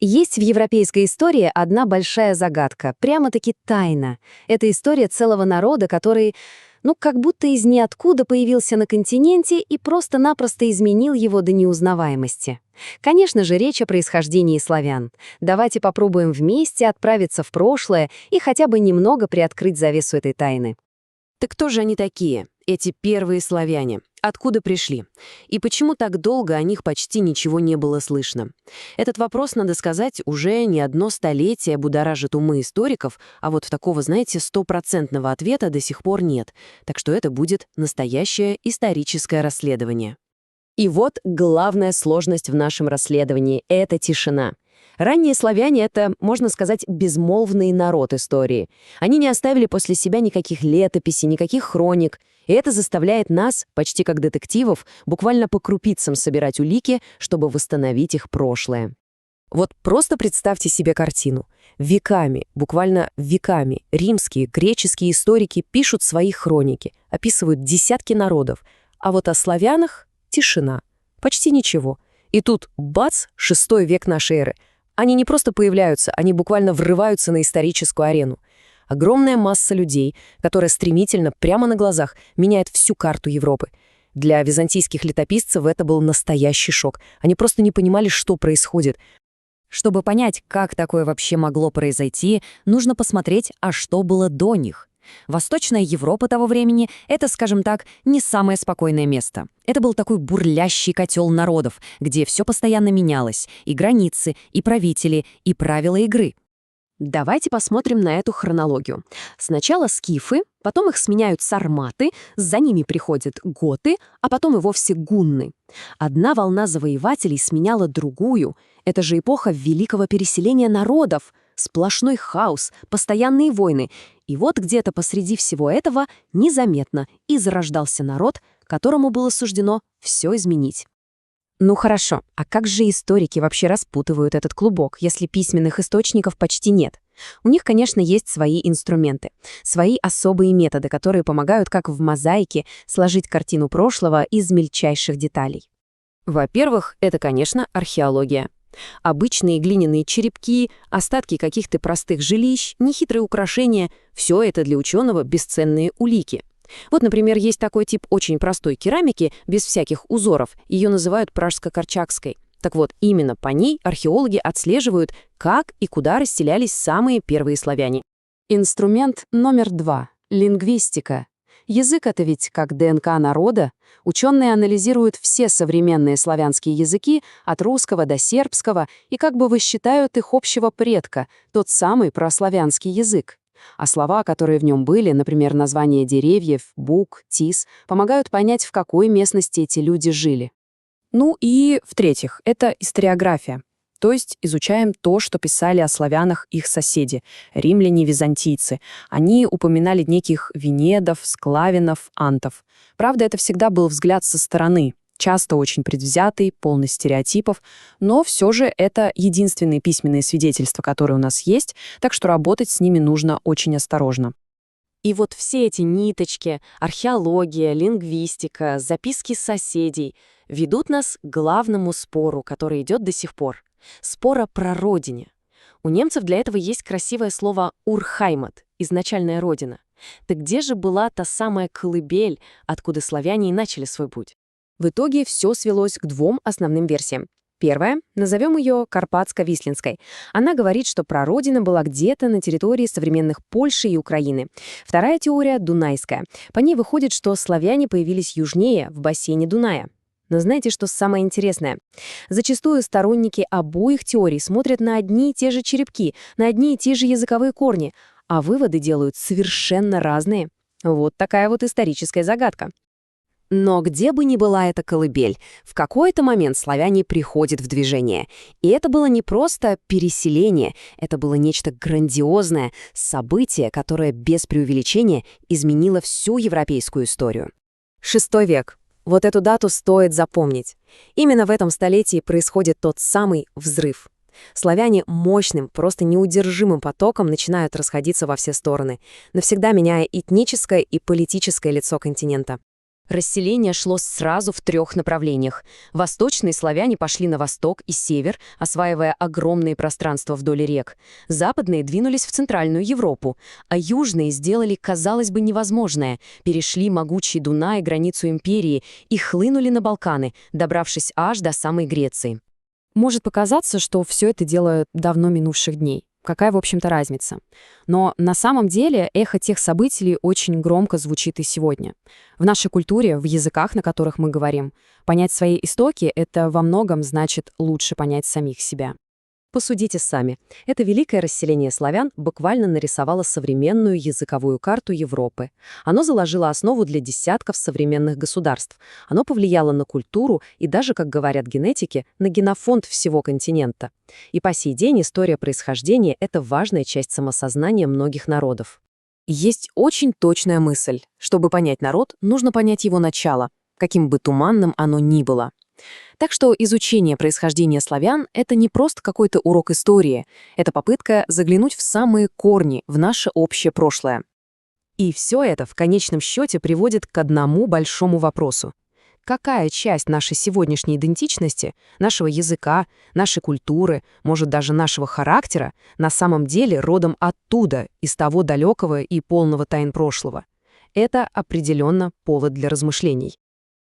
Есть в европейской истории одна большая загадка, прямо-таки тайна. Это история целого народа, который, как будто из ниоткуда появился на континенте и просто-напросто изменил его до неузнаваемости. Конечно же, речь о происхождении славян. Давайте попробуем вместе отправиться в прошлое и хотя бы немного приоткрыть завесу этой тайны. Так кто же они такие, эти первые славяне? Откуда пришли? И почему так долго о них почти ничего не было слышно? Этот вопрос, надо сказать, уже не одно столетие будоражит умы историков, а вот такого, знаете, стопроцентного ответа до сих пор нет. Так что это будет настоящее историческое расследование. И вот главная сложность в нашем расследовании — это тишина. Ранние славяне — это, можно сказать, безмолвный народ истории. Они не оставили после себя никаких летописей, никаких хроник, и это заставляет нас, почти как детективов, буквально по крупицам собирать улики, чтобы восстановить их прошлое. Вот просто представьте себе картину. Веками, буквально веками, римские, греческие историки пишут свои хроники, описывают десятки народов, а вот о славянах — тишина, почти ничего. И тут, бац, 6 век нашей эры. Они не просто появляются, они буквально врываются на историческую арену. Огромная масса людей, которая стремительно, прямо на глазах, меняет всю карту Европы. Для византийских летописцев это был настоящий шок. Они просто не понимали, что происходит. Чтобы понять, как такое вообще могло произойти, нужно посмотреть, а что было до них. Восточная Европа того времени — это, скажем так, не самое спокойное место. Это был такой бурлящий котел народов, где все постоянно менялось — и границы, и правители, и правила игры. Давайте посмотрим на эту хронологию. Сначала скифы, потом их сменяют сарматы, за ними приходят готы, а потом и вовсе гунны. Одна волна завоевателей сменяла другую. Это же эпоха великого переселения народов. Сплошной хаос, постоянные войны. И вот где-то посреди всего этого незаметно и зарождался народ, которому было суждено все изменить. Ну хорошо, а как же историки вообще распутывают этот клубок, если письменных источников почти нет? У них, конечно, есть свои инструменты, свои особые методы, которые помогают, как в мозаике, сложить картину прошлого из мельчайших деталей. Во-первых, это, конечно, археология. Обычные глиняные черепки, остатки каких-то простых жилищ, нехитрые украшения — все это для ученого бесценные улики. Вот, например, есть такой тип очень простой керамики, без всяких узоров, ее называют пражско-корчагской. Так вот, именно по ней археологи отслеживают, как и куда расселялись самые первые славяне. Инструмент номер 2 — лингвистика. Язык — это ведь как ДНК народа. Ученые анализируют все современные славянские языки, от русского до сербского, и как бы высчитают их общего предка, тот самый прославянский язык. А слова, которые в нем были, например, названия деревьев, бук, тис, помогают понять, в какой местности эти люди жили. Ну и, в-третьих, это историография. То есть изучаем то, что писали о славянах их соседи, римляне-византийцы. Они упоминали неких венедов, склавинов, антов. Правда, это всегда был взгляд со стороны, часто очень предвзятый, полный стереотипов, но все же это единственные письменные свидетельства, которые у нас есть, так что работать с ними нужно очень осторожно. И вот все эти ниточки, археология, лингвистика, записки соседей ведут нас к главному спору, который идет до сих пор. Спора про родине. У немцев для этого есть красивое слово «урхаймат» — изначальная родина. Так где же была та самая колыбель, откуда славяне и начали свой путь? В итоге все свелось к 2 основным версиям. Первая, назовем ее Карпатско-Вислинской. Она говорит, что прародина была где-то на территории современных Польши и Украины. Вторая теория — Дунайская. По ней выходит, что славяне появились южнее, в бассейне Дуная. Но знаете, что самое интересное? Зачастую сторонники обоих теорий смотрят на одни и те же черепки, на одни и те же языковые корни, а выводы делают совершенно разные. Вот такая вот историческая загадка. Но где бы ни была эта колыбель, в какой-то момент славяне приходят в движение. И это было не просто переселение, это было нечто грандиозное, событие, которое без преувеличения изменило всю европейскую историю. 6 век. Вот эту дату стоит запомнить. Именно в этом столетии происходит тот самый взрыв. Славяне мощным, просто неудержимым потоком начинают расходиться во все стороны, навсегда меняя этническое и политическое лицо континента. Расселение шло сразу в 3 направлениях. Восточные славяне пошли на восток и север, осваивая огромные пространства вдоль рек. Западные двинулись в Центральную Европу, а южные сделали, казалось бы, невозможное. Перешли могучий Дунай, границу империи, и хлынули на Балканы, добравшись аж до самой Греции. Может показаться, что все это дело давно минувших дней. Какая, в общем-то, разница? Но на самом деле эхо тех событий очень громко звучит и сегодня. В нашей культуре, в языках, на которых мы говорим, понять свои истоки — это во многом значит лучше понять самих себя. Посудите сами. Это великое расселение славян буквально нарисовало современную языковую карту Европы. Оно заложило основу для десятков современных государств. Оно повлияло на культуру и даже, как говорят генетики, на генофонд всего континента. И по сей день история происхождения — это важная часть самосознания многих народов. Есть очень точная мысль. Чтобы понять народ, нужно понять его начало, каким бы туманным оно ни было. Так что изучение происхождения славян — это не просто какой-то урок истории, это попытка заглянуть в самые корни, в наше общее прошлое. И все это в конечном счете приводит к одному большому вопросу. Какая часть нашей сегодняшней идентичности, нашего языка, нашей культуры, может даже нашего характера, на самом деле родом оттуда, из того далекого и полного тайн прошлого? Это определенно повод для размышлений.